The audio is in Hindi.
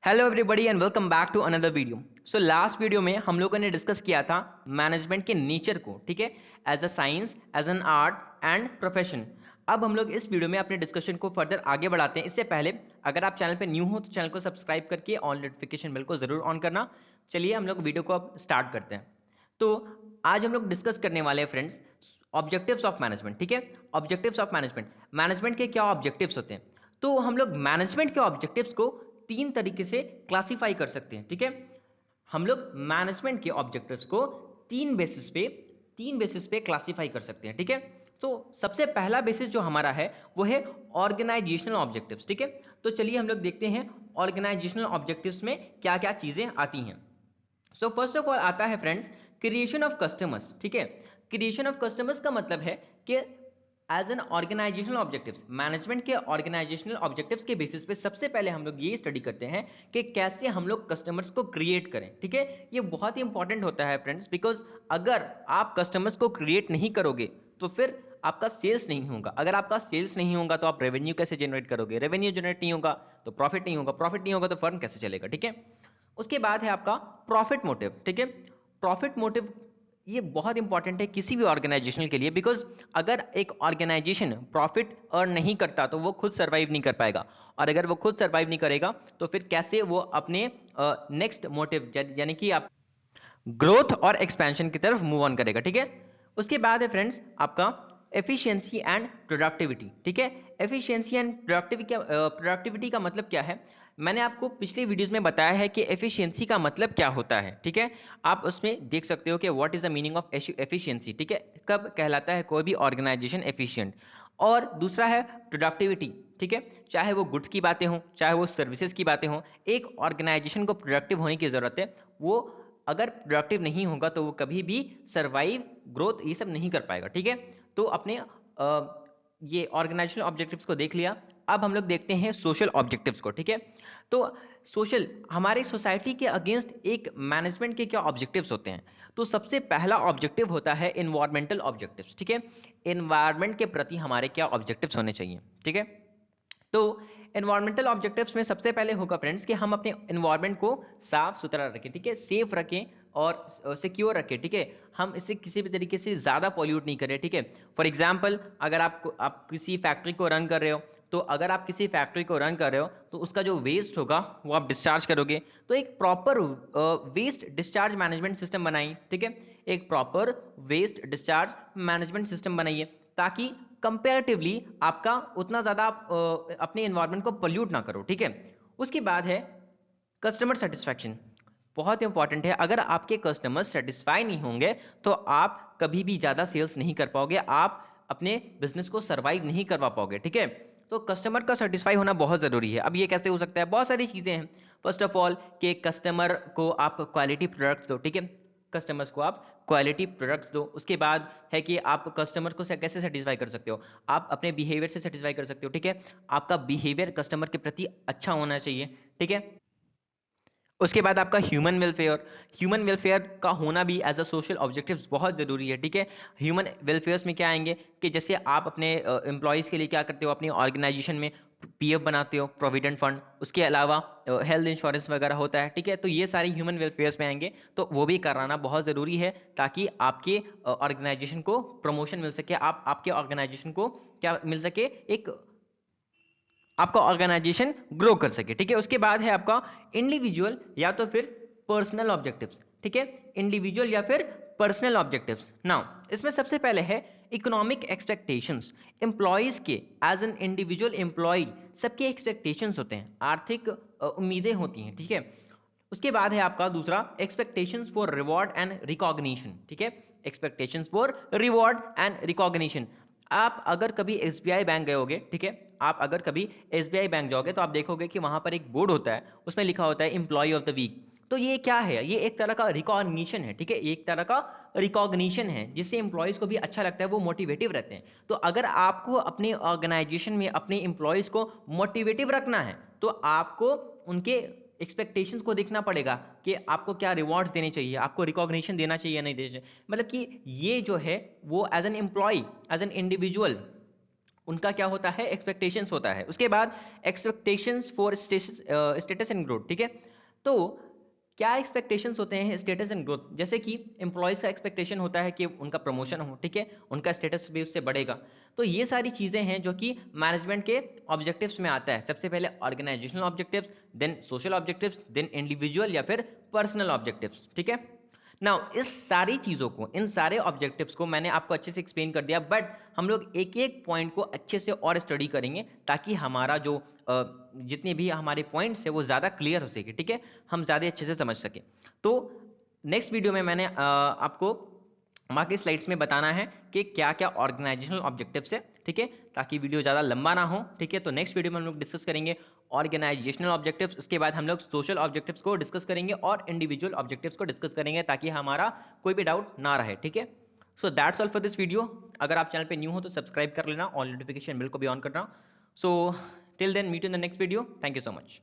Hello everybody and welcome back to another video. So last video में हम लोगों ने डिस्कस किया था मैनेजमेंट के नेचर को, ठीक है, as a science, as an art and profession. अब हम लोग इस वीडियो में अपने डिस्कशन को फर्दर आगे बढ़ाते हैं। इससे पहले अगर आप चैनल पे न्यू हो तो चैनल को सब्सक्राइब करके ऑन नोटिफिकेशन बेल को जरूर ऑन करना। चलिए हम लोग वीडियो को अब स्टार्ट करते हैं। तो आज हम लोग डिस्कस करने वाले हैं फ्रेंड्स ऑब्जेक्टिव्स ऑफ मैनेजमेंट, ठीक है। ऑब्जेक्टिव्स ऑफ मैनेजमेंट, मैनेजमेंट के क्या ऑब्जेक्टिव्स होते हैं। तो हम लोग मैनेजमेंट के ऑब्जेक्टिव्स को तीन तरीके से क्लासिफाई कर सकते हैं, ठीक है। हम लोग मैनेजमेंट के ऑब्जेक्टिव्स को तीन बेसिस पे क्लासिफाई कर सकते हैं, ठीक है। तो सबसे पहला बेसिस जो हमारा है वो है ऑर्गेनाइजेशनल ऑब्जेक्टिव्स, ठीक है। तो चलिए हम लोग देखते हैं ऑर्गेनाइजेशनल ऑब्जेक्टिव्स में क्या क्या चीजें आती हैं। सो फर्स्ट ऑफ ऑल आता है फ्रेंड्स क्रिएशन ऑफ कस्टमर्स, ठीक है। क्रिएशन ऑफ कस्टमर्स का मतलब है कि as an organisational objectives, management के ऑर्गेनाइजेशनल ऑब्जेक्टिव्स के बेसिस पे सबसे पहले हम लोग ये स्टडी करते हैं कि कैसे हम लोग कस्टमर्स को क्रिएट करें, ठीक है। ये बहुत ही इंपॉर्टेंट होता है फ्रेंड्स, बिकॉज अगर आप कस्टमर्स को क्रिएट नहीं करोगे तो फिर आपका सेल्स नहीं होगा। अगर आपका सेल्स नहीं होगा तो आप रेवेन्यू कैसे जनरेट करोगे, रेवेन्यू जनरेट नहीं होगा तो प्रॉफिट नहीं होगा, प्रॉफिट नहीं होगा तो फर्म कैसे चलेगा, ठीक है। उसके बाद है आपका प्रॉफिट मोटिव, ठीक है। प्रॉफिट मोटिव ये बहुत इंपॉर्टेंट है किसी भी ऑर्गेनाइजेशन के लिए, बिकॉज अगर एक ऑर्गेनाइजेशन प्रॉफिट अर्न नहीं करता तो वो खुद सर्वाइव नहीं कर पाएगा, और अगर वो खुद सर्वाइव नहीं करेगा तो फिर कैसे वो अपने नेक्स्ट मोटिव यानी कि आप ग्रोथ और एक्सपेंशन की तरफ मूव ऑन करेगा, ठीक है। उसके बाद है फ्रेंड्स आपका एफिशिएंसी एंड प्रोडक्टिविटी, ठीक है। एफिशिएंसी एंड प्रोडक्टिविटी का मतलब क्या है, मैंने आपको पिछले वीडियोस में बताया है कि एफिशिएंसी का मतलब क्या होता है, ठीक है। आप उसमें देख सकते हो कि what is the meaning of efficiency, ठीक है, कब कहलाता है कोई भी ऑर्गेनाइजेशन एफिशिएंट। और दूसरा है प्रोडक्टिविटी, ठीक है। चाहे वो गुड्स की बातें हों, चाहे वो सर्विसेज की बातें हों, एक ऑर्गेनाइजेशन को प्रोडक्टिव होने की ज़रूरत है। वो अगर प्रोडक्टिव नहीं होगा तो वो कभी भी सर्वाइव, ग्रोथ ये सब नहीं कर पाएगा, ठीक है। तो अपने ये ऑर्गेनाइजेशनल ऑब्जेक्टिव्स को देख लिया। अब हम लोग देखते हैं सोशल ऑब्जेक्टिव्स को, ठीक है। तो सोशल, हमारे सोसाइटी के अगेंस्ट एक मैनेजमेंट के क्या ऑब्जेक्टिव्स होते हैं। तो सबसे पहला ऑब्जेक्टिव होता है इन्वायरमेंटल ऑब्जेक्टिव्स, ठीक है। इन्वायरमेंट के प्रति हमारे क्या ऑब्जेक्टिव्स होने चाहिए, ठीक है। तो एनवायरमेंटल ऑब्जेक्टिव्स में सबसे पहले होगा फ्रेंड्स कि हम अपने एनवायरनमेंट को साफ सुथरा रखें, ठीक है, सेफ रखें और सिक्योर रखें, ठीक है। हम इसे किसी भी तरीके से ज़्यादा पॉल्यूट नहीं करें, ठीक है। फॉर एग्जांपल अगर आप किसी फैक्ट्री को रन कर रहे हो, तो अगर आप किसी फैक्ट्री को रन कर रहे हो तो उसका जो वेस्ट होगा वो आप डिस्चार्ज करोगे। तो एक proper waste discharge management system बनाइए, ठीक है। एक proper waste discharge management system बनाइए ताकि कंपेरेटिवली आपका उतना ज़्यादा आप अपने इन्वायरमेंट को पोल्यूट ना करो, ठीक है। उसके बाद है कस्टमर सेटिस्फैक्शन, बहुत इंपॉर्टेंट है। अगर आपके कस्टमर सेटिस्फाई नहीं होंगे तो आप कभी भी ज़्यादा सेल्स नहीं कर पाओगे, आप अपने बिजनेस को सर्वाइव नहीं करवा पाओगे, ठीक है। तो कस्टमर का सेटिस्फाई होना बहुत ज़रूरी है। अब ये कैसे हो सकता है, बहुत सारी चीज़ें हैं। फर्स्ट ऑफ ऑल कि कस्टमर को आप क्वालिटी प्रोडक्ट्स दो, ठीक है। कस्टमर्स को आप क्वालिटी प्रोडक्ट्स दो। उसके बाद है कि आप कस्टमर को कैसे सेटिस्फाई कर सकते हो, आप अपने बिहेवियर से सेटिस्फाई कर सकते हो, ठीक है। आपका बिहेवियर कस्टमर के प्रति अच्छा होना चाहिए, ठीक है। उसके बाद आपका ह्यूमन वेलफेयर का होना भी एज अ सोशल ऑब्जेक्टिव्स बहुत ज़रूरी है, ठीक है। ह्यूमन वेलफेयर्स में क्या आएंगे कि जैसे आप अपने एम्प्लॉयज़ के लिए क्या करते हो, अपनी ऑर्गेनाइजेशन में पीएफ बनाते हो, प्रोविडेंट फंड, उसके अलावा हेल्थ इंश्योरेंस वगैरह होता है, ठीक है। तो ये सारी ह्यूमन वेलफेयर्स में आएंगे, तो वो भी कराना बहुत ज़रूरी है ताकि आपके ऑर्गेनाइजेशन को प्रमोशन मिल सके, आपके ऑर्गेनाइजेशन को क्या मिल सके, एक आपका ऑर्गेनाइजेशन ग्रो कर सके, ठीक है। उसके बाद है आपका इंडिविजुअल या तो फिर पर्सनल ऑब्जेक्टिव्स, ठीक है। इंडिविजुअल या फिर पर्सनल ऑब्जेक्टिव्स। नाउ इसमें सबसे पहले है इकोनॉमिक एक्सपेक्टेशंस। एम्प्लॉयज के एज एन इंडिविजुअल एम्प्लॉय सबके एक्सपेक्टेशंस होते हैं, आर्थिक उम्मीदें होती हैं, ठीक है। उसके बाद है आपका दूसरा expectations for reward and recognition, ठीक है। Expectations for reward and recognition. आप अगर कभी एसबीआई बैंक गए होगे, ठीक है, आप अगर कभी एसबीआई बैंक जाओगे तो आप देखोगे कि वहां पर एक बोर्ड होता है, उसमें लिखा होता है एम्प्लॉय ऑफ द वीक। तो ये क्या है, ये एक तरह का रिकॉग्निशन है, ठीक है, एक तरह का रिकॉग्निशन है जिससे एम्प्लॉयज़ को भी अच्छा लगता है, वो मोटिवेटिव रहते हैं। तो अगर आपको अपने ऑर्गेनाइजेशन में अपने एम्प्लॉयज़ को मोटिवेटिव रखना है तो आपको उनके एक्सपेक्टेशंस को देखना पड़ेगा कि आपको क्या रिवॉर्ड्स देने चाहिए, आपको रिकॉग्निशन देना चाहिए या नहीं देना चाहिए। मतलब कि ये जो है वो as an employee, as an individual उनका क्या होता है, एक्सपेक्टेशंस होता है। उसके बाद expectations for status and growth, ठीक है। तो क्या एक्सपेक्टेशंस होते हैं स्टेटस एंड ग्रोथ, जैसे कि एम्प्लॉयज़ का एक्सपेक्टेशन होता है कि उनका प्रमोशन हो, ठीक है, उनका स्टेटस भी उससे बढ़ेगा। तो ये सारी चीज़ें हैं जो कि मैनेजमेंट के ऑब्जेक्टिव्स में आता है। सबसे पहले organisational objectives, then social objectives, then individual या फिर पर्सनल ऑब्जेक्टिव्स, ठीक है। नाउ इस सारी चीज़ों को, इन सारे ऑब्जेक्टिव्स को मैंने आपको अच्छे से एक्सप्लेन कर दिया, बट हम लोग एक एक पॉइंट को अच्छे से और स्टडी करेंगे ताकि हमारा जो जितने भी हमारे पॉइंट्स है वो ज़्यादा क्लियर हो सके, ठीक है, हम ज़्यादा अच्छे से समझ सके। तो नेक्स्ट वीडियो में मैंने आपको बाकी स्लाइड्स में बताना है कि क्या क्या ऑर्गेनाइजेशनल ऑब्जेक्टिव्स है, ठीक है, ताकि वीडियो ज़्यादा लंबा ना हो, ठीक है। तो नेक्स्ट वीडियो में हम लोग डिस्कस करेंगे ऑर्गेनाइजेशनल ऑब्जेक्टिव्स, उसके बाद हम लोग सोशल ऑब्जेक्टिव्स को डिस्कस करेंगे और इंडिविजुअल ऑब्जेक्टिव्स को डिस्कस करेंगे ताकि हमारा कोई भी डाउट ना रहे, ठीक है। So that's all for this video. अगर आप चैनल पे न्यू हो तो सब्सक्राइब कर लेना, ऑल नोटिफिकेशन बिल को भी ऑन करना। So till then meet in the next video, thank you so much.